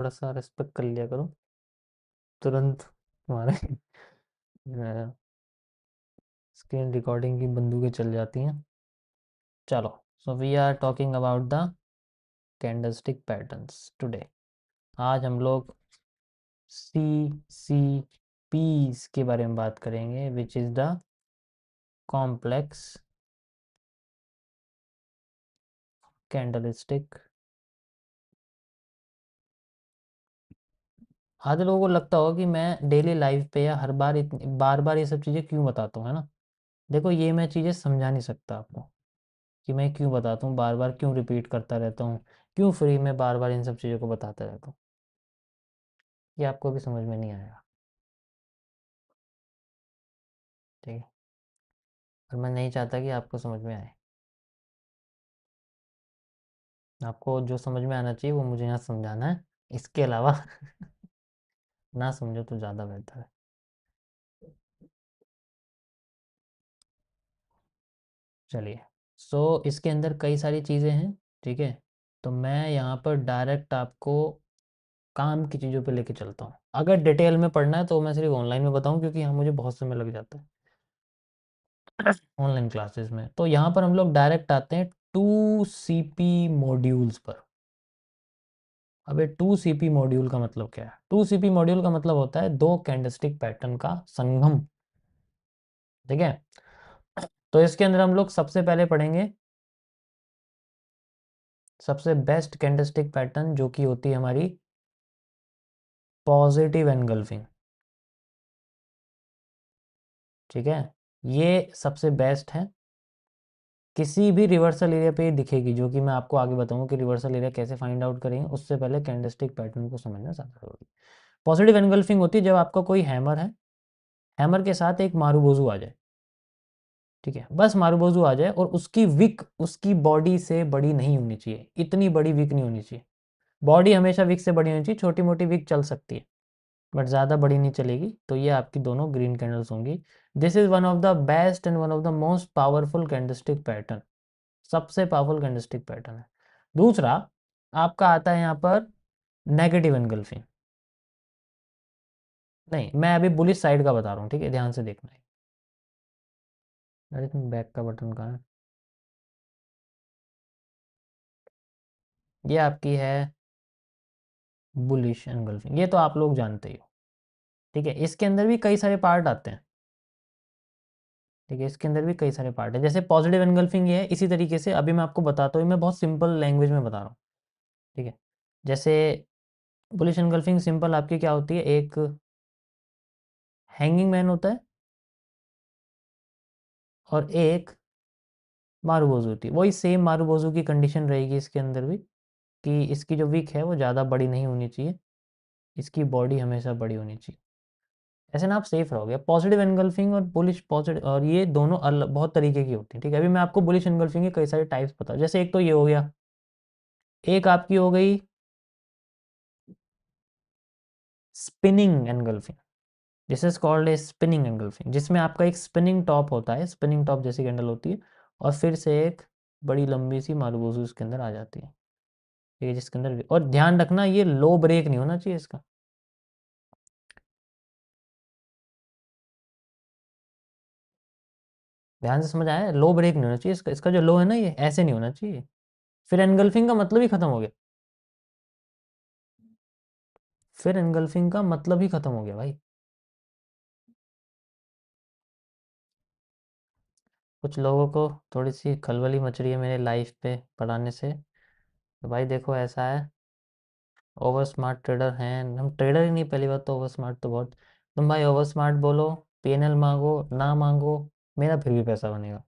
थोड़ा सा रिस्पेक्ट कर लिया करो, तुरंत तुम्हारे स्क्रीन रिकॉर्डिंग की बंदूकें चल जाती हैं। चलो, so we are talking about the candlestick patterns today. आज हम लोग सी सी पीस के बारे में बात करेंगे, which is the complex candlestick. आधे लोगों को लगता होगा कि मैं डेली लाइफ पे या हर बार बार बार ये सब चीज़ें क्यों बताता हूँ, है ना। देखो, ये मैं चीज़ें समझा नहीं सकता आपको कि मैं क्यों बताता हूँ, बार बार क्यों रिपीट करता रहता हूँ, क्यों फ्री में बार बार इन सब चीज़ों को बताता रहता हूँ। ये आपको भी समझ में नहीं आएगा, ठीक है। और मैं नहीं चाहता कि आपको समझ में आए। आपको जो समझ में आना चाहिए वो मुझे यहाँ समझाना है, इसके अलावा ना समझो तो ज़्यादा बेहतर है। चलिए, सो इसके अंदर कई सारी चीज़ें हैं, ठीक है। तो मैं यहाँ पर डायरेक्ट आपको काम की चीज़ों पे लेके चलता हूँ। अगर डिटेल में पढ़ना है तो मैं सिर्फ ऑनलाइन में बताऊँ, क्योंकि यहाँ मुझे बहुत समय लग जाता है ऑनलाइन क्लासेस में। तो यहाँ पर हम लोग डायरेक्ट आते हैं 2CP मॉड्यूल्स पर। अब ये 2CP मॉड्यूल का मतलब क्या है? 2CP मॉड्यूल का मतलब होता है दो कैंडलस्टिक पैटर्न का संगम, ठीक है। तो इसके अंदर हम लोग सबसे पहले पढ़ेंगे सबसे बेस्ट कैंडलस्टिक पैटर्न, जो कि होती है हमारी पॉजिटिव एनगल्फिंग, ठीक है। ये सबसे बेस्ट है। किसी भी रिवर्सल एरिया पे दिखेगी, जो कि मैं आपको आगे बताऊंगा कि रिवर्सल एरिया कैसे फाइंड आउट करेंगे। उससे पहले कैंडलस्टिक पैटर्न को समझना ज़्यादा जरूरी। पॉजिटिव एनगल्फिंग होती है जब आपका कोई हैमर है, हैमर के साथ एक मारूबोजू आ जाए, ठीक है। बस मारूबोजू आ जाए और उसकी विक उसकी बॉडी से बड़ी नहीं होनी चाहिए, इतनी बड़ी विक नहीं होनी चाहिए। बॉडी हमेशा विक से बड़ी होनी चाहिए, छोटी मोटी विक चल सकती है बट ज़्यादा बड़ी नहीं चलेगी। तो ये आपकी दोनों ग्रीन कैंडल्स होंगी। This is one of the best and one of the most powerful candlestick pattern, सबसे पावरफुल कैंडलस्टिक पैटर्न है। दूसरा आपका आता है यहाँ पर नेगेटिव एनगल्फिंग। नहीं, मैं अभी बुलिश साइड का बता रहा हूँ, ठीक है, ध्यान से देखना है। अरे तुम बैक का बटन कहाँ है? ये आपकी है बुलिश एनगल्फिंग, ये तो आप लोग जानते ही हो, ठीक है। इसके अंदर भी कई सारे पार्ट आते हैं, ठीक है। इसके अंदर भी कई सारे पार्ट है। जैसे पॉजिटिव एनगल्फिंग ये है, इसी तरीके से अभी मैं आपको बताता हूँ, मैं बहुत सिंपल लैंग्वेज में बता रहा हूँ, ठीक है। जैसे बुलिश एनगल्फिंग सिंपल आपकी क्या होती है, एक हैंगिंग मैन होता है और एक मारूबोजू होती है। वही सेम मारूबोजू की कंडीशन रहेगी इसके अंदर भी, कि इसकी जो विक है वो ज़्यादा बड़ी नहीं होनी चाहिए, इसकी बॉडी हमेशा बड़ी होनी चाहिए। ऐसे ना आप सेफ रहोगे। पॉजिटिव एनगल्फिंग और बुलिश पॉजिटिव, और ये दोनों अलग बहुत तरीके की होती है, ठीक है। अभी मैं आपको बुलिश एनगल्फिंग के कई सारे टाइप्स बता, जैसे एक तो ये हो गया, एक आपकी हो गई spinning engulfing. This is called A spinning engulfing, जिसमें आपका एक स्पिनिंग टॉप होता है, स्पिनिंग टॉप जैसी कैंडल होती है, और फिर से एक बड़ी लंबी सी मारूबोजू इसके अंदर आ जाती है, ठीक है, जिसके अंदर। और ध्यान रखना, ये लो ब्रेक नहीं होना चाहिए इसका। ध्यान से समझ आया, लो ब्रेक नहीं होना चाहिए इसका। इसका जो लो है ना, ये ऐसे नहीं होना चाहिए, फिर एनगल्फिंग का मतलब ही खत्म हो गया। फिर एनगल्फिंग का मतलब ही खत्म हो गया भाई। कुछ लोगों को थोड़ी सी खलबली मच रही है मेरे लाइफ पे पढ़ाने से। तो भाई देखो, ऐसा है, ओवर स्मार्ट ट्रेडर हैं हम, ट्रेडर ही नहीं, पहली बात तो ओवर स्मार्ट तो बहुत। तुम भाई ओवर स्मार्ट बोलो, पीएनएल मांगो ना मांगो, मेरा फिर भी पैसा बनेगा,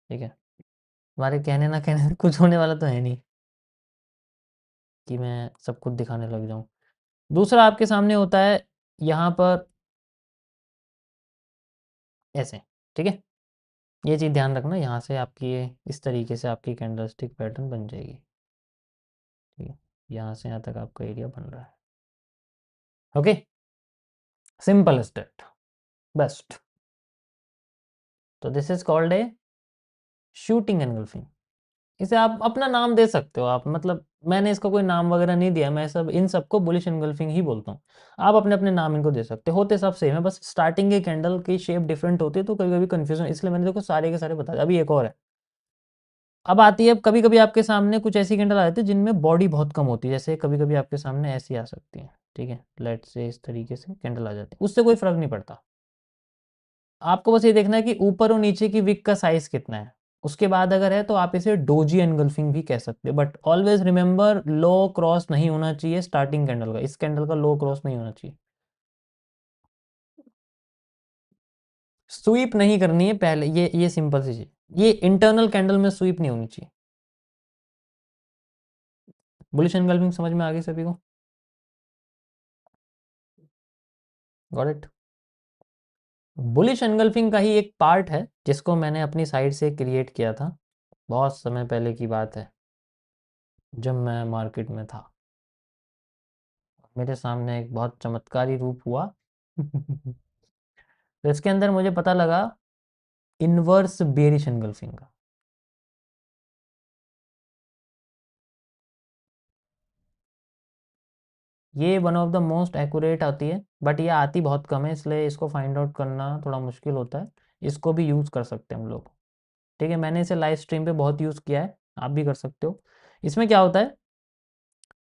ठीक है। तुम्हारे कहने ना कहने से कुछ होने वाला तो है नहीं कि मैं सब कुछ दिखाने लग जाऊं। दूसरा आपके सामने होता है यहाँ पर ऐसे, ठीक है। ये चीज़ ध्यान रखना, यहाँ से आपकी ये इस तरीके से आपकी कैंडलस्टिक पैटर्न बन जाएगी, ठीक है। यहाँ से यहाँ तक आपका एरिया बन रहा है, ओके। Simple state best. तो this is called a shooting engulfing. इसे आप अपना नाम दे सकते हो आप, मतलब मैंने इसका कोई नाम वगैरह नहीं दिया, मैं सब इन सबको बुलिश एंगल्फिंग ही बोलता हूँ। आप अपने अपने नाम इनको दे सकते हो, होते सब सेम है, बस स्टार्टिंग के कैंडल की शेप डिफरेंट होती है तो कभी कभी कंफ्यूजन, इसलिए मैंने देखो सारे के सारे बता दिया। अभी एक और है, अब आती है कभी कभी आपके सामने कुछ ऐसी कैंडल आ जाती है जिनमें बॉडी बहुत कम होती है, जैसे कभी कभी आपके सामने ऐसी आ सकती है, ठीक है, लेट से इस तरीके से कैंडल आ जाती है, उससे कोई फर्क नहीं पड़ता। आपको बस ये देखना है कि ऊपर और नीचे की विक का साइज कितना है, उसके बाद अगर है तो आप इसे डोजी एनगल्फिंग भी कह सकते हो, but always remember low cross नहीं होना चाहिए स्टार्टिंग कैंडल का, इस कैंडल का लो क्रॉस नहीं होना चाहिए, स्वीप नहीं करनी है पहले, ये सिंपल सी चीज, ये इंटरनल कैंडल में स्वीप नहीं होनी चाहिए। बुलिश एनगल्फिंग समझ में आ गई सभी को? Got it? बुलिश एनगल्फिंग का ही एक पार्ट है जिसको मैंने अपनी साइड से क्रिएट किया था, बहुत समय पहले की बात है, जब मैं मार्केट में था, मेरे सामने एक बहुत चमत्कारी रूप हुआ। तो इसके अंदर मुझे पता लगा इनवर्स बेरिश एनगल्फिंग का। ये one of the most accurate आती है, बट ये आती बहुत कम है, इसलिए इसको फाइंड आउट करना थोड़ा मुश्किल होता है। इसको भी यूज़ कर सकते हैं हम लोग, ठीक है, मैंने इसे लाइव स्ट्रीम पे बहुत यूज़ किया है, आप भी कर सकते हो। इसमें क्या होता है,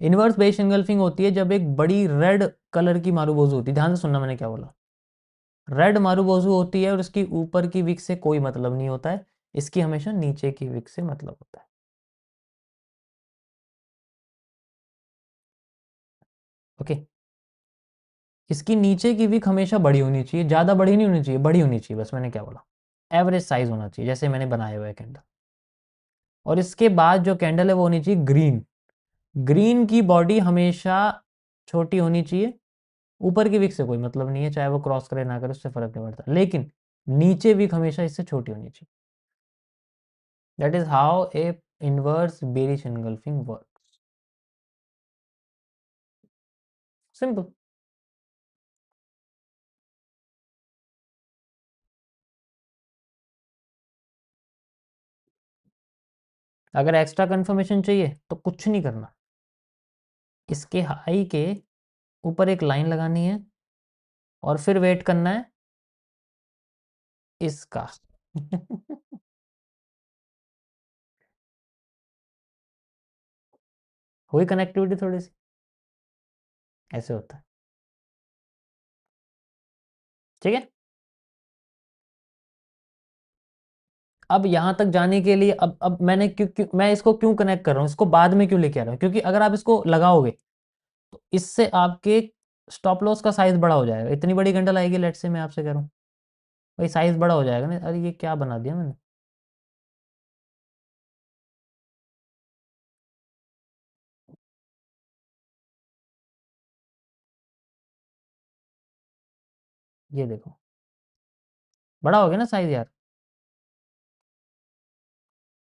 इनवर्स बेरिश एनगल्फिंग होती है जब एक बड़ी रेड कलर की मारूबोजू होती है, ध्यान से सुनना मैंने क्या बोला, रेड मारूबोजू होती है और इसकी ऊपर की विक से कोई मतलब नहीं होता है, इसकी हमेशा नीचे की विक से मतलब होता है। ओके, इसकी नीचे की विक हमेशा बड़ी होनी चाहिए, ज़्यादा बड़ी नहीं होनी चाहिए, बड़ी होनी चाहिए, बस मैंने क्या बोला, एवरेज साइज होना चाहिए जैसे मैंने बनाया हुआ है कैंडल। और इसके बाद जो कैंडल है वो होनी चाहिए ग्रीन, ग्रीन की बॉडी हमेशा छोटी होनी चाहिए, ऊपर की विक से कोई मतलब नहीं है, चाहे वो क्रॉस करे ना करे उससे फर्क नहीं पड़ता, लेकिन नीचे विक हमेशा इससे छोटी होनी चाहिए। That is how A inverse bearish engulfing work, simple. अगर एक्स्ट्रा कंफर्मेशन चाहिए तो कुछ नहीं करना, इसके हाई के ऊपर एक लाइन लगानी है और फिर वेट करना है इसका। हुई कनेक्टिविटी थोड़ी सी, ऐसे होता है, ठीक है। अब यहां तक जाने के लिए अब मैंने मैं इसको क्यों कनेक्ट कर रहा हूँ, इसको बाद में क्यों लेके आ रहा हूँ, क्योंकि अगर आप इसको लगाओगे तो इससे आपके स्टॉप लॉस का साइज बड़ा हो जाएगा, इतनी बड़ी कैंडल आएगी, लेट से मैं आपसे कह रहा हूँ, भाई साइज बड़ा हो जाएगा ना, अरे ये क्या बना दिया मैंने, ये देखो बड़ा हो गया ना साइज यार।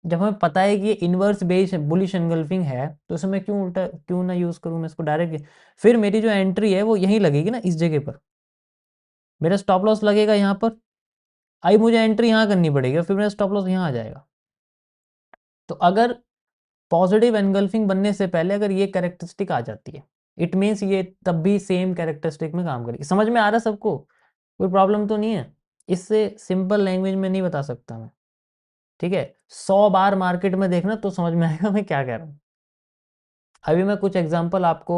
जब हमें पता है कि ये इनवर्स बेस बुलिश एनगल्फिंग है तो इसे मैं क्यों उल्टा क्यों ना यूज करूं, मैं इसको डायरेक्ट, फिर मेरी जो एंट्री है वो यहीं लगेगी ना, इस जगह पर मेरा स्टॉप लॉस लगेगा यहाँ पर, आई मुझे एंट्री यहाँ करनी पड़ेगी, फिर मेरा स्टॉप लॉस यहाँ आ जाएगा। तो अगर पॉजिटिव एनगल्फिंग बनने से पहले अगर ये कैरेक्टरिस्टिक आ जाती है, इट मीन्स ये तब भी सेम कैरेक्टरिस्टिक में काम करेगी। समझ में आ रहा है सबको? कोई प्रॉब्लम तो नहीं है? इससे सिंपल लैंग्वेज में नहीं बता सकता मैं, ठीक है, 100 बार मार्केट में देखना तो समझ में आएगा मैं क्या कह रहा हूँ। अभी मैं कुछ एग्जांपल आपको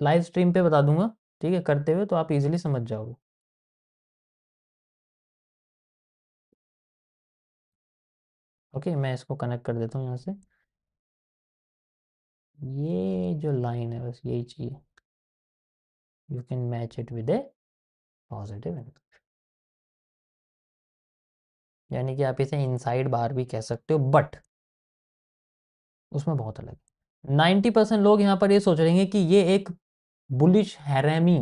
लाइव स्ट्रीम पे बता दूंगा, ठीक है, करते हुए, तो आप इजीली समझ जाओगे। ओके, मैं इसको कनेक्ट कर देता हूँ यहाँ से, ये जो लाइन है बस यही चाहिए, you can match it with A positive angle, यानी कि आप इसे इनसाइड बार भी कह सकते हो, बट उसमें बहुत अलग है। 90% लोग यहाँ पर ये सोच रहे हैं कि ये एक बुलिश हैरेमी,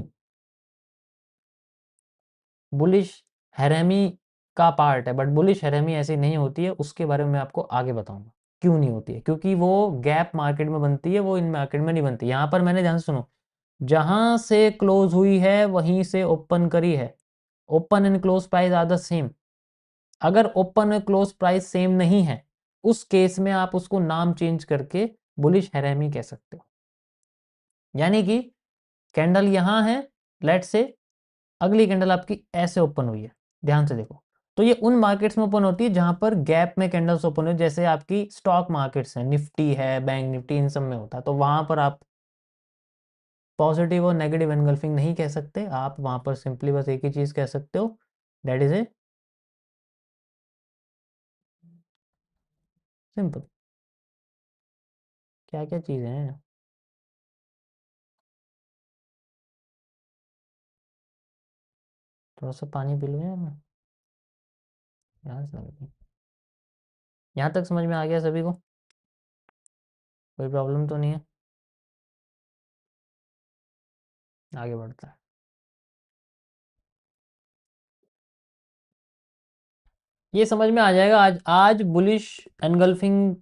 बुलिश हैरेमी का पार्ट है, बट बुलिश हैरेमी ऐसी नहीं होती है, उसके बारे में मैं आपको आगे बताऊंगा क्यों नहीं होती है, क्योंकि वो गैप मार्केट में बनती है, वो इन मार्केट में नहीं बनती। यहाँ पर मैंने, ध्यान से सुनो, जहां से क्लोज हुई है वहीं से ओपन करी है, open and close price are the same, अगर ओपन और क्लोज प्राइस सेम नहीं है, उस केस में आप उसको नाम चेंज करके बुलिश हैरामी कह सकते हो। यानी कि कैंडल यहां है, लेट से अगली कैंडल आपकी ऐसे ओपन हुई है, ध्यान से देखो, तो ये उन मार्केट्स में ओपन होती है जहां पर गैप में कैंडल्स ओपन हो, जैसे आपकी स्टॉक मार्केट्स हैं, निफ्टी है, बैंक निफ्टी, इन सब में होता है, तो वहां पर आप पॉजिटिव और नेगेटिव एनगल्फिंग नहीं कह सकते, आप वहां पर सिंपली बस एक ही चीज कह सकते हो, दैट इज ए सिंपल। क्या क्या चीजें हैं, थोड़ा सा पानी पी लो यार मैं, यहाँ से लग गई। यहाँ तक समझ में आ गया सभी को? कोई प्रॉब्लम तो नहीं है? आगे बढ़ता है। ये समझ में आ जाएगा आज, आज बुलिश एनगल्फिंग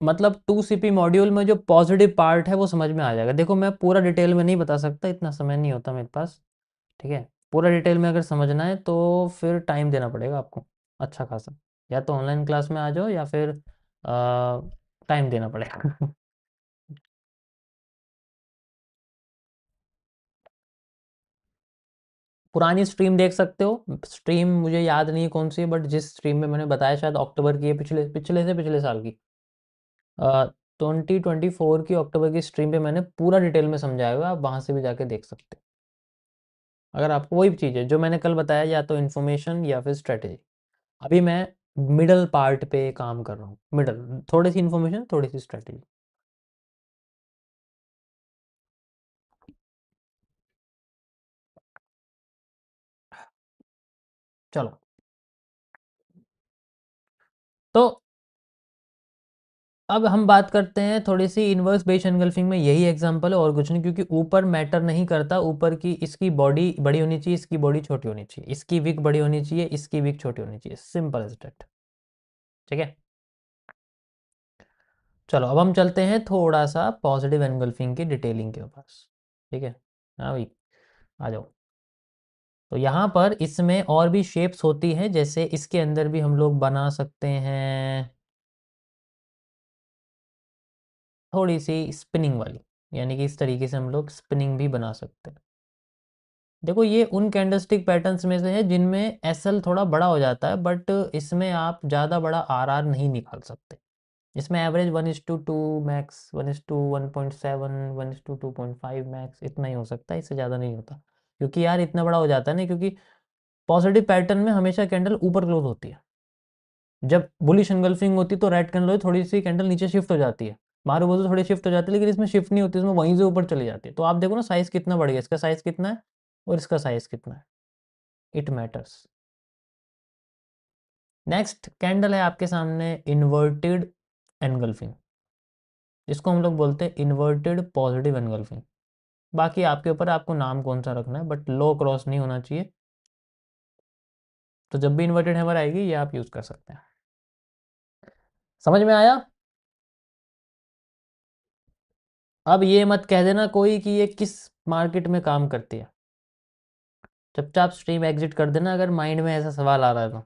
मतलब 2CP मॉड्यूल में जो पॉजिटिव पार्ट है वो समझ में आ जाएगा। देखो मैं पूरा डिटेल में नहीं बता सकता, इतना समय नहीं होता मेरे पास, ठीक है। पूरा डिटेल में अगर समझना है तो फिर टाइम देना पड़ेगा आपको अच्छा खासा, या तो ऑनलाइन क्लास में आ जाओ या फिर टाइम देना पड़ेगा। पुरानी स्ट्रीम देख सकते हो, स्ट्रीम मुझे याद नहीं है कौन सी है, बट जिस स्ट्रीम में मैंने बताया शायद अक्टूबर की है, पिछले पिछले से पिछले साल की, 2024 की अक्टूबर की स्ट्रीम पे मैंने पूरा डिटेल में समझाया हुआ है, आप वहाँ से भी जाके देख सकते हो। अगर आपको वही चीज़ है जो मैंने कल बताया, या तो इन्फॉर्मेशन या फिर स्ट्रेटेजी, अभी मैं मिडल पार्ट पे काम कर रहा हूँ, मिडल, थोड़ी सी इन्फॉर्मेशन थोड़ी सी स्ट्रेटेजी। चलो, तो अब हम बात करते हैं थोड़ी सी इन्वर्स बेस एनगल्फिंग में, यही एग्जांपल है और कुछ नहीं, क्योंकि ऊपर मैटर नहीं करता, ऊपर की इसकी बॉडी बड़ी होनी चाहिए, इसकी बॉडी छोटी होनी चाहिए, इसकी विक बड़ी होनी चाहिए, इसकी विक छोटी होनी चाहिए, सिंपल एज दैट, ठीक है। चलो अब हम चलते हैं थोड़ा सा पॉजिटिव एनगल्फिंग की डिटेलिंग के पास, ठीक है। हाँ भाई, आ जाओ। तो यहाँ पर इसमें और भी शेप्स होती हैं, जैसे इसके अंदर भी हम लोग बना सकते हैं थोड़ी सी स्पिनिंग वाली, यानी कि इस तरीके से हम लोग स्पिनिंग भी बना सकते हैं। देखो ये उन कैंडलस्टिक पैटर्न्स में से है जिनमें एसएल थोड़ा बड़ा हो जाता है, बट इसमें आप ज़्यादा बड़ा आरआर नहीं निकाल सकते। इसमें एवरेज 1:2 मैक्स, 1:1.7, 1:2.5 मैक्स, इतना ही हो सकता है, इससे ज़्यादा नहीं होता, क्योंकि यार इतना बड़ा हो जाता है ना, क्योंकि पॉजिटिव पैटर्न में हमेशा कैंडल ऊपर क्लोज होती है, जब बुलिश एंगल्फिंग होती है तो रेड कैंडल थोड़ी सी कैंडल नीचे शिफ्ट हो जाती है, मारूबोल थोड़ी शिफ्ट हो जाती है, लेकिन इसमें शिफ्ट नहीं होती, इसमें वहीं से ऊपर चली जाती है। तो आप देखो ना साइज कितना बढ़ गया, इसका साइज कितना है और इसका साइज कितना है, इट मैटर्स। नेक्स्ट कैंडल है आपके सामने इन्वर्टेड एनगल्फिंग, इसको हम लोग बोलते हैं इन्वर्टेड पॉजिटिव एनगल्फिंग। बाकी आपके ऊपर आपको नाम कौन सा रखना है, बट लो क्रॉस नहीं होना चाहिए। तो जब भी इन्वर्टेड हैमर आएगी ये आप यूज कर सकते हैं। समझ में आया? अब ये मत कह देना कोई कि ये किस मार्केट में काम करती है, चुपचाप स्ट्रीम एग्जिट कर देना अगर माइंड में ऐसा सवाल आ रहा है तो।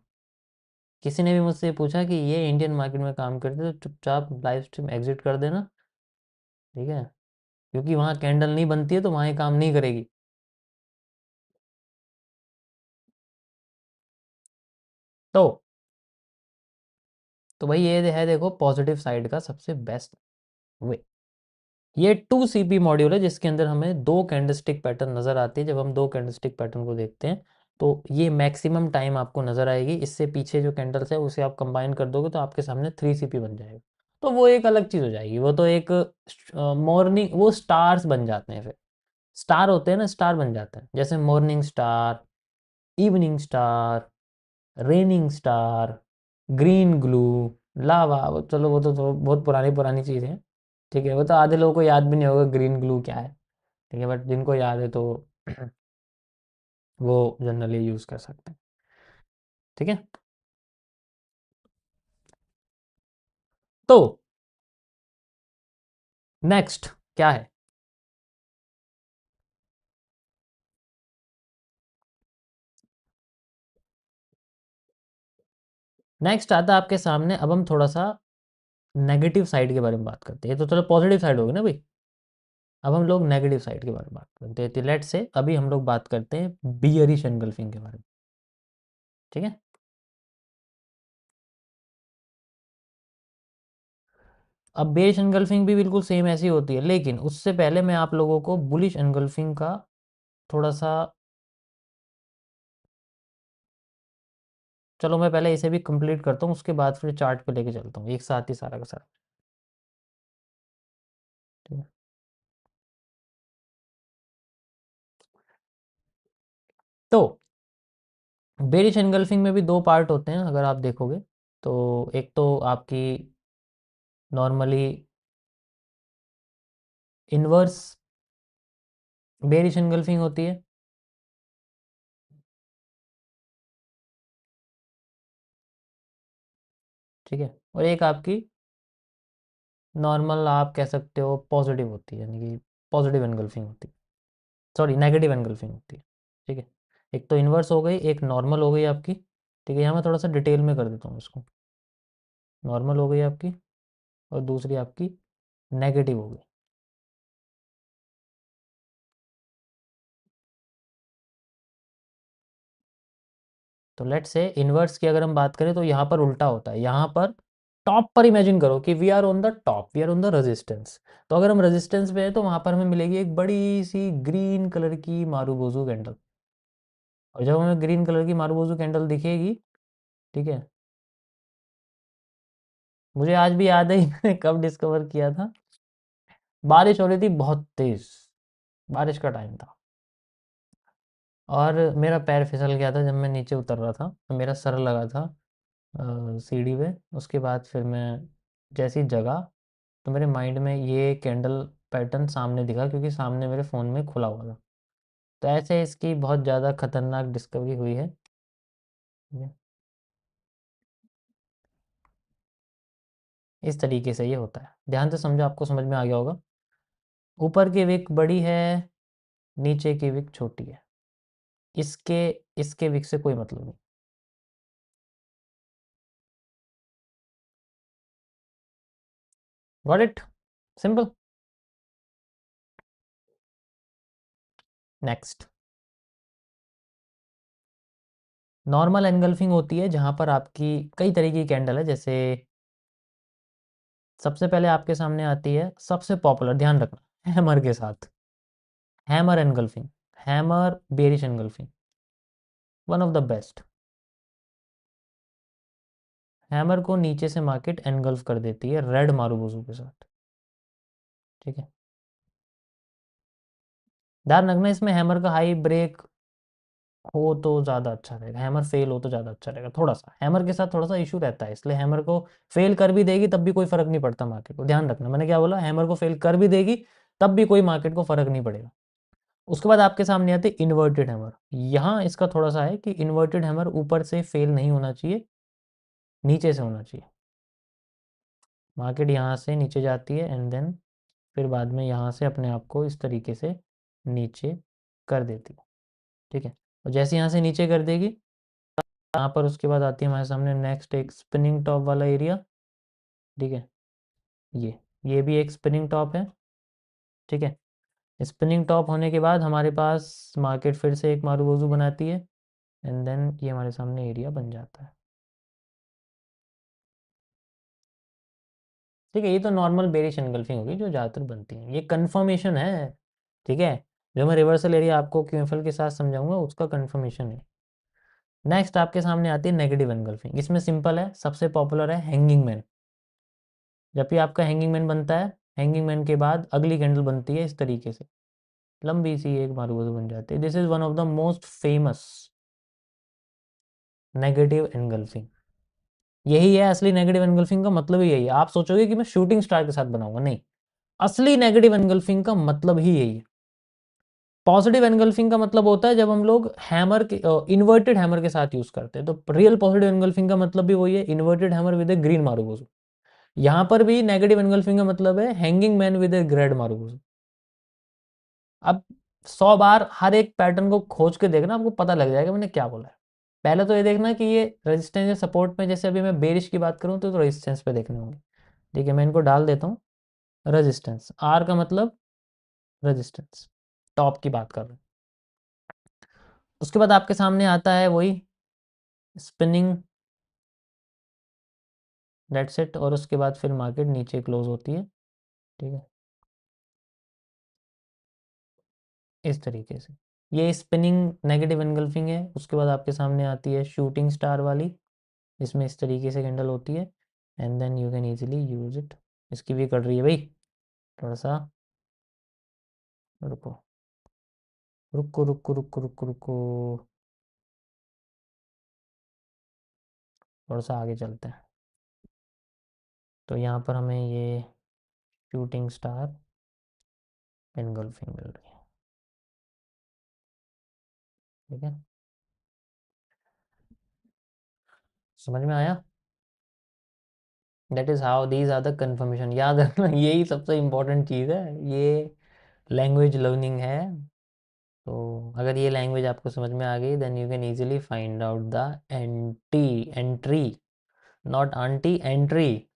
किसी ने भी मुझसे पूछा कि ये इंडियन मार्केट में काम करती है, तो चुपचाप लाइव स्ट्रीम एग्जिट कर देना, ठीक है, क्योंकि वहाँ कैंडल नहीं बनती है तो वहाँ ये काम नहीं करेगी। तो भाई ये है, देखो पॉजिटिव साइड का सबसे बेस्ट वे, ये 2CP मॉड्यूल है जिसके अंदर हमें दो कैंडलस्टिक पैटर्न नजर आती है। जब हम दो कैंडलस्टिक पैटर्न को देखते हैं तो ये मैक्सिमम टाइम आपको नजर आएगी, इससे पीछे जो कैंडल्स है उसे आप कंबाइन कर दोगे तो आपके सामने 3CP बन जाएगा। तो वो एक अलग चीज हो जाएगी, वो तो एक मॉर्निंग, वो स्टार्स बन जाते हैं, फिर स्टार होते हैं ना, स्टार बन जाते हैं, जैसे morning star, evening star, raining star, green glue, lava, वो चलो वो तो बहुत पुरानी पुरानी चीज़ है, ठीक है, वो तो आधे लोगों को याद भी नहीं होगा ग्रीन ग्लू क्या है, ठीक है, बट जिनको याद है तो वो जनरली यूज़ कर सकते हैं, ठीक है। तो नेक्स्ट क्या है? नेक्स्ट आता है आपके सामने, अब हम थोड़ा सा नेगेटिव साइड के बारे में बात करते हैं। तो चलो पॉजिटिव साइड होगी ना भाई, अब हम लोग नेगेटिव साइड के बारे में बात करते हैं। तो लेट से अभी हम लोग बात करते हैं बियरिश एनगल्फिंग के बारे में, ठीक है। अब बेरिश एनगल्फिंग भी बिल्कुल सेम ऐसी होती है, लेकिन उससे पहले मैं आप लोगों को बुलिश एनगल्फिंग का थोड़ा सा, चलो मैं पहले इसे भी कंप्लीट करता हूँ, उसके बाद फिर चार्ट पे लेके चलता हूँ एक साथ ही सारा का सारा, ठीक है। तो बेरिश एनगल्फिंग में भी दो पार्ट होते हैं अगर आप देखोगे। तो एक तो आपकी नॉर्मली इन्वर्स बेरिश एनगल्फिंग होती है, ठीक है। और एक आपकी नॉर्मल आप कह सकते हो पॉजिटिव होती है, यानी कि पॉजिटिव एनगल्फिंग होती है, सॉरी नेगेटिव एनगल्फिंग होती है, ठीक है। एक तो इन्वर्स हो गई, एक नॉर्मल हो गई आपकी, ठीक है। यहाँ मैं थोड़ा सा डिटेल में कर देता हूँ इसको। नॉर्मल हो गई आपकी, और दूसरी आपकी नेगेटिव हो गई। तो लेट्स से इन्वर्स की अगर हम बात करें तो यहाँ पर उल्टा होता है। यहाँ पर टॉप पर इमेजिन करो कि we are on the top, we are on the resistance. तो अगर हम रेजिस्टेंस पे है तो वहाँ पर हमें मिलेगी एक बड़ी सी ग्रीन कलर की मारूबोजू कैंडल। और जब हमें ग्रीन कलर की मारूबोजू कैंडल दिखेगी, ठीक है, मुझे आज भी याद है मैंने कब डिस्कवर किया था। बारिश हो रही थी बहुत तेज, बारिश का टाइम था, और मेरा पैर फिसल गया था जब मैं नीचे उतर रहा था, तो मेरा सर लगा था सीढ़ी पे। उसके बाद फिर मैं जैसी जगह, तो मेरे माइंड में ये कैंडल पैटर्न सामने दिखा, क्योंकि सामने मेरे फ़ोन में खुला हुआ था। तो ऐसे इसकी बहुत ज़्यादा खतरनाक डिस्कवरी हुई है, ठीक है? इस तरीके से ये होता है, ध्यान से समझो, आपको समझ में आ गया होगा। ऊपर की विक बड़ी है, नीचे की विक छोटी है, इसके इसके विक से कोई मतलब नहीं। Got it? Simple. Next, normal engulfing होती है जहाँ पर आपकी कई तरीके की कैंडल है। जैसे सबसे पहले आपके सामने आती है सबसे पॉपुलर, ध्यान रखना, हैमर के साथ, hammer engulfing, hammer bearish engulfing, one of the best. Hammer को नीचे से मार्केट एनगल्फ कर देती है रेड मारूबोजू के साथ, ठीक है। ध्यान रखना, इसमें हैमर का हाई ब्रेक हो तो ज़्यादा अच्छा रहेगा, हैमर फेल हो तो ज़्यादा अच्छा रहेगा। थोड़ा सा हैमर के साथ थोड़ा सा इशू रहता है, इसलिए हैमर को फेल कर भी देगी तब भी कोई फ़र्क नहीं पड़ता मार्केट को। ध्यान रखना, मैंने क्या बोला, हैमर को फेल कर भी देगी तब भी कोई मार्केट को फ़र्क नहीं पड़ेगा। उसके बाद आपके सामने आते हैं इन्वर्टेड हैमर। यहाँ इसका थोड़ा सा है कि इन्वर्टेड हैमर ऊपर से फेल नहीं होना चाहिए, नीचे से होना चाहिए। मार्केट यहाँ से नीचे जाती है एंड देन फिर बाद में यहाँ से अपने आप को इस तरीके से नीचे कर देती है, ठीक है। और जैसे यहाँ से नीचे कर देगी, यहाँ पर उसके बाद आती है हमारे सामने नेक्स्ट एक स्पिनिंग टॉप वाला एरिया, ठीक है। ये भी एक स्पिनिंग टॉप है, ठीक है। स्पिनिंग टॉप होने के बाद हमारे पास मार्केट फिर से एक मारूबोजू बनाती है एंड देन ये हमारे सामने एरिया बन जाता है, ठीक है। ये तो नॉर्मल बेरिश एनगल्फिंग होगी जो ज़्यादातर बनती है, ये कंफर्मेशन है, ठीक है। जो मैं रिवर्सल एरिया आपको क्यूएफएल के साथ समझाऊंगा उसका कंफर्मेशन है। नेक्स्ट आपके सामने आती है नेगेटिव एनगल्फिंग। इसमें सिंपल है, सबसे पॉपुलर है हैंगिंग मैन। जब भी आपका हैंगिंग मैन बनता है, हैंगिंग मैन के बाद अगली कैंडल बनती है इस तरीके से, लंबी सी एक मारूबोजू बन जाती है। This is one of the most famous negative engulfing. यही है असली नेगेटिव एनगल्फिंग का मतलब ही यही है। आप सोचोगे कि मैं शूटिंग स्टार के साथ बनाऊंगा, नहीं, असली नेगेटिव एनगल्फिंग का मतलब ही यही है। पॉजिटिव एनगल्फिंग का मतलब होता है जब हम लोग हैमर के इन्वर्टेड हैमर के साथ यूज करते हैं, तो रियल पॉजिटिव एनगल्फिंग का मतलब भी वही है, inverted hammer with A green marubozu. यहाँ पर भी नेगेटिव एनगल्फिंग का मतलब है hanging man with A red marubozu. अब 100 बार हर एक पैटर्न को खोज के देखना, आपको पता लग जाएगा मैंने क्या बोला है। पहले तो ये देखना कि ये रेजिस्टेंस या सपोर्ट में, जैसे अभी मैं बेरिश की बात करूँ तो रेजिस्टेंस पे देखने होंगे। ठीक है, मैं इनको डाल देता हूँ। रेजिस्टेंस, आर का मतलब रेजिस्टेंस, टॉप की बात कर रहे हैं। उसके बाद आपके सामने आता है वही स्पिनिंग, डेट्स इट। और उसके बाद फिर मार्केट नीचे क्लोज होती है। ठीक है, इस तरीके से ये स्पिनिंग नेगेटिव एनगल्फिंग है। उसके बाद आपके सामने आती है शूटिंग स्टार वाली, इसमें इस तरीके से कैंडल होती है, and then you can easily use it. इसकी भी कर रही है भाई, थोड़ा सा रुको रुको रुको रुको रुको रुको, थोड़ा सा आगे चलते हैं। तो यहाँ पर हमें ये शूटिंग स्टार एनगल्फिंग मिल रही है। ठीक है, समझ में आया? That is how these are the confirmation. याद रखना, यही सबसे इम्पोर्टेंट चीज़ है, ये लैंग्वेज लर्निंग है। तो अगर ये लैंग्वेज आपको समझ में आ गई, then you can easily find out the entry, not aunty, entry.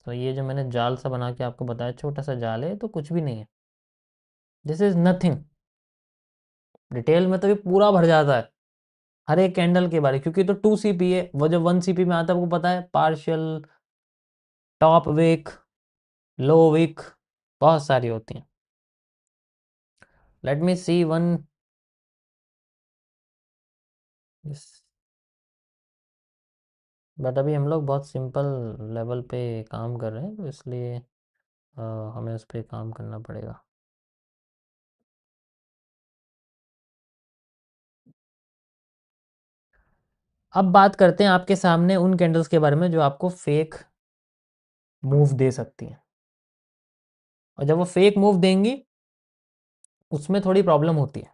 तो ये जो मैंने जाल सा बना के आपको बताया, छोटा सा जाल है, तो कुछ भी नहीं है, दिस इज नथिंग। डिटेल में तो ये पूरा भर जाता है हर एक कैंडल के बारे, क्योंकि तो 2 CP है, वो जब 1 CP में आता है आपको पता है, partial, top wick, low wick, बहुत सारी होती हैं। Let me see one. But अभी हम लोग बहुत सिंपल लेवल पे काम कर रहे हैं, तो इसलिए अ, हमें उस पर काम करना पड़ेगा। अब बात करते हैं आपके सामने उन कैंडल्स के बारे में जो आपको फेक मूव दे सकती हैं। और जब वो फेक मूव देंगी, उसमें थोड़ी प्रॉब्लम होती है।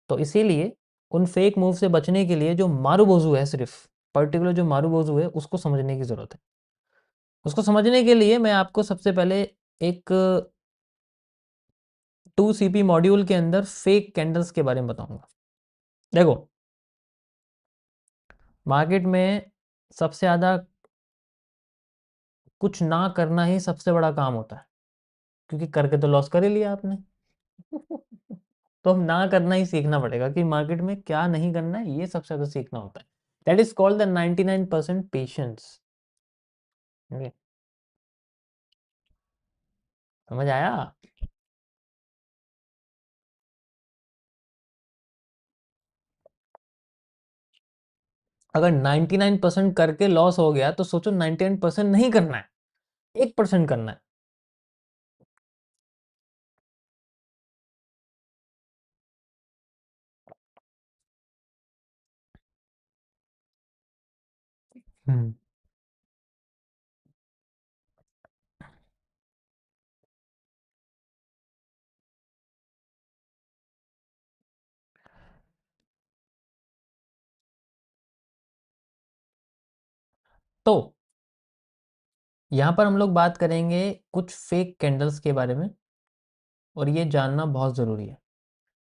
तो इसीलिए उन फेक मूव से बचने के लिए जो मारूबोजू है, सिर्फ पर्टिकुलर जो मारूबोजू है, उसको समझने की ज़रूरत है। उसको समझने के लिए मैं आपको सबसे पहले एक 2 CP मॉड्यूल के अंदर फेक कैंडल्स के बारे में बताऊंगा। देखो, मार्केट में सबसे ज़्यादा कुछ ना करना ही सबसे बड़ा काम होता है, क्योंकि करके तो लॉस कर ही लिया आपने। तो हम ना करना ही सीखना पड़ेगा कि मार्केट में क्या नहीं करना है, ये सबसे ज़्यादा सीखना होता है। That is called the 99% patience. समझ आया? अगर 99% करके लॉस हो गया, तो सोचो 99% नहीं करना है, 1% करना है। हम्म। तो यहाँ पर हम लोग बात करेंगे कुछ फेक कैंडल्स के बारे में, और ये जानना बहुत ज़रूरी है।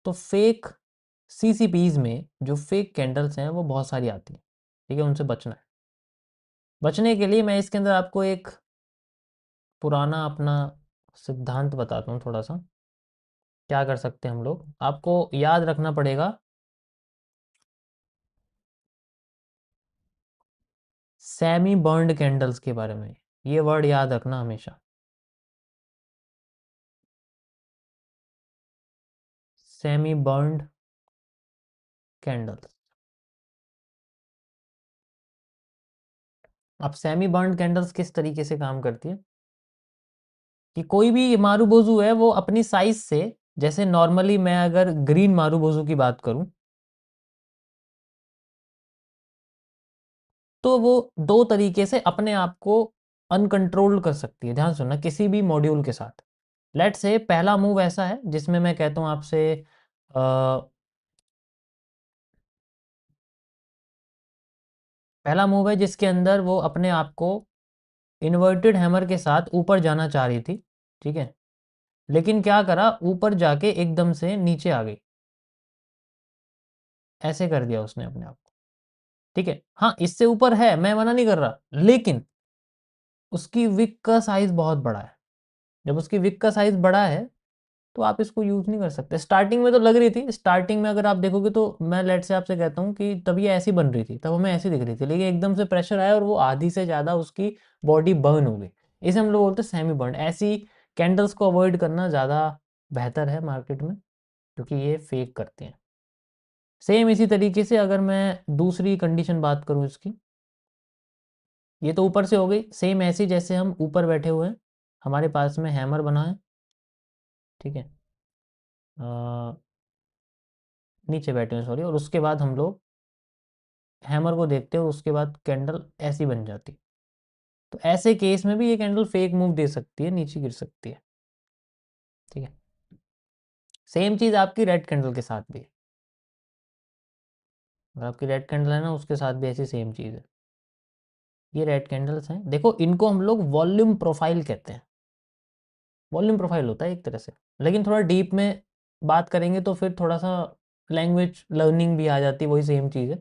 तो फेक CCPs में जो फेक कैंडल्स हैं, वो बहुत सारी आती हैं। ठीक है, उनसे बचना है। बचने के लिए मैं इसके अंदर आपको एक पुराना अपना सिद्धांत बताता हूँ थोड़ा सा। क्या कर सकते हैं हम लोग, आपको याद रखना पड़ेगा, सेमी बर्न्ड कैंडल्स के बारे में। ये वर्ड याद रखना हमेशा, सेमी बर्न्ड कैंडल्स। अब सेमी बर्न्ड कैंडल्स किस तरीके से काम करती है, कि कोई भी मारूबोजू है, वो अपनी साइज से, जैसे नॉर्मली मैं अगर ग्रीन मारूबोजू की बात करूं, तो वो दो तरीके से अपने आप को अनकंट्रोल्ड कर सकती है। ध्यान सुनना, किसी भी मॉड्यूल के साथ। लेट से पहला मूव ऐसा है जिसमें मैं कहता हूं आपसे, पहला मूव है जिसके अंदर वो अपने आप को इन्वर्टेड हैमर के साथ ऊपर जाना चाह रही थी। ठीक है, लेकिन क्या करा, ऊपर जाके एकदम से नीचे आ गई, ऐसे कर दिया उसने अपने आप को। ठीक है, हाँ इससे ऊपर है, मैं मना नहीं कर रहा, लेकिन उसकी विक का साइज बहुत बड़ा है। जब उसकी विक का साइज बड़ा है तो आप इसको यूज नहीं कर सकते। स्टार्टिंग में तो लग रही थी, स्टार्टिंग में अगर आप देखोगे तो मैं लेट से आपसे कहता हूँ कि तब ये ऐसी बन रही थी, तब हमें ऐसी दिख रही थी, लेकिन एकदम से प्रेशर आया और वो आधी से ज़्यादा उसकी बॉडी बर्न हो गई। इसे हम लोग बोलते हैं सेमी बर्न। ऐसी कैंडल्स को अवॉइड करना ज़्यादा बेहतर है मार्केट में, क्योंकि ये फेक करते हैं। सेम इसी तरीके से अगर मैं दूसरी कंडीशन बात करूँ इसकी, ये तो ऊपर से हो गई, सेम ऐसी जैसे हम ऊपर बैठे हुए हैं, हमारे पास में हैमर बना है, ठीक है, नीचे बैठे हैं सॉरी, और उसके बाद हम लोग हैमर को देखते हो, उसके बाद कैंडल ऐसी बन जाती। तो ऐसे केस में भी ये कैंडल फेक मूव दे सकती है, नीचे गिर सकती है। ठीक है, सेम चीज़ आपकी रेड कैंडल के साथ भी है। अगर आपकी रेड कैंडल है ना, उसके साथ भी ऐसी सेम चीज़ है। ये रेड कैंडल्स हैं, देखो इनको हम लोग वॉल्यूम प्रोफाइल कहते हैं। वॉल्यूम प्रोफाइल होता है एक तरह से, लेकिन थोड़ा डीप में बात करेंगे तो फिर थोड़ा सा लैंग्वेज लर्निंग भी आ जाती है, वही सेम चीज़ है।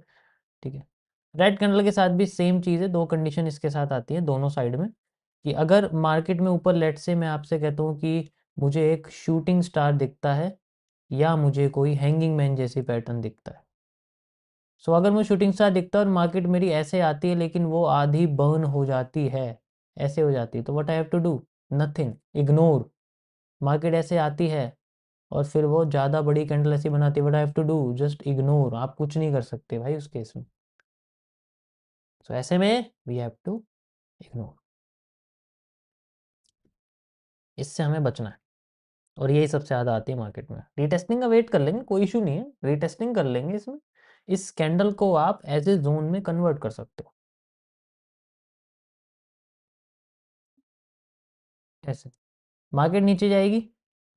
ठीक है, रेड कैंडल के साथ भी सेम चीज़ है, दो कंडीशन इसके साथ आती है दोनों साइड में, कि अगर मार्केट में ऊपर लेट से मैं आपसे कहता हूँ कि मुझे एक शूटिंग स्टार दिखता है या मुझे कोई हैंगिंग मैन जैसी पैटर्न दिखता है। सो अगर मुझे शूटिंग स्टार दिखता है और मार्केट मेरी ऐसे आती है लेकिन वो आधी बर्न हो जाती है, ऐसे हो जाती है, तो what I have to do, nothing, ignore. Market ऐसे आती है और फिर वो ज़्यादा बड़ी कैंडल ऐसी बनाती है, what I have to do, just ignore. आप कुछ नहीं कर सकते भाई उस केस में। सो ऐसे में वी हैव टू इग्नोर, इससे हमें बचना है। और यही सबसे ज़्यादा आती है मार्केट में। रीटेस्टिंग का वेट कर लेंगे, कोई इशू नहीं है, रीटेस्टिंग कर लेंगे इसमें। इस कैंडल को आप एज ए जोन में कन्वर्ट कर सकते हो। कैसे? मार्केट नीचे जाएगी,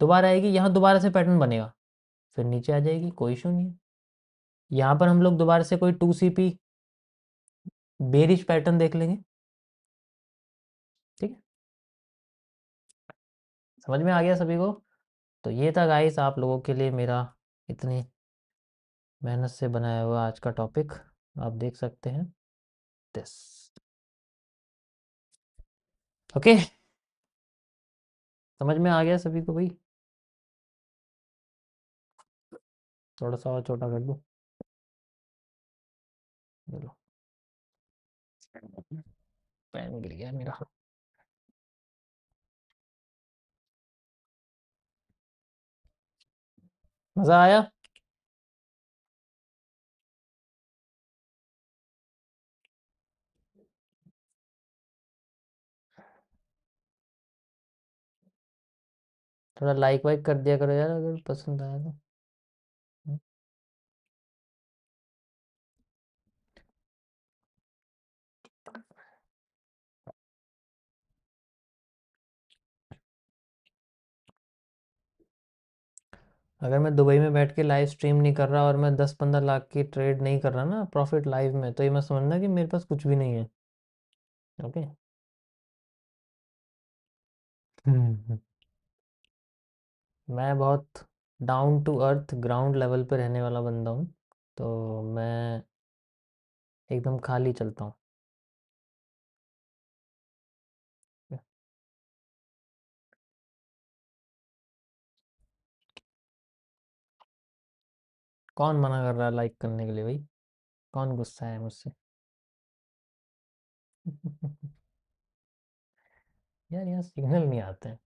दोबारा आएगी, यहाँ दोबारा से पैटर्न बनेगा, फिर नीचे आ जाएगी, कोई इशू नहीं है। यहाँ पर हम लोग दोबारा से कोई 2CP बेरिश पैटर्न देख लेंगे। ठीक है, समझ में आ गया सभी को? तो ये था गाइस आप लोगों के लिए मेरा इतनी मेहनत से बनाया हुआ आज का टॉपिक। आप देख सकते हैं दिस। ओके, समझ में आ गया सभी को भाई? थोड़ा सा और छोटा कर दूँ? चलो, पेन गिर गया मेरा। मज़ा आया? थोड़ा लाइक वाइक कर दिया करो यार अगर पसंद आया तो। अगर मैं दुबई में बैठ के लाइव स्ट्रीम नहीं कर रहा और मैं 10-15 लाख की ट्रेड नहीं कर रहा ना प्रॉफिट लाइव में, तो ये मैं समझना कि मेरे पास कुछ भी नहीं है। ओके। मैं बहुत down to earth ground level पे रहने वाला बंदा हूँ, तो मैं एकदम खाली चलता हूँ। कौन मना कर रहा है लाइक करने के लिए भाई? कौन गुस्सा है मुझसे? यार यहाँ सिग्नल नहीं आते हैं।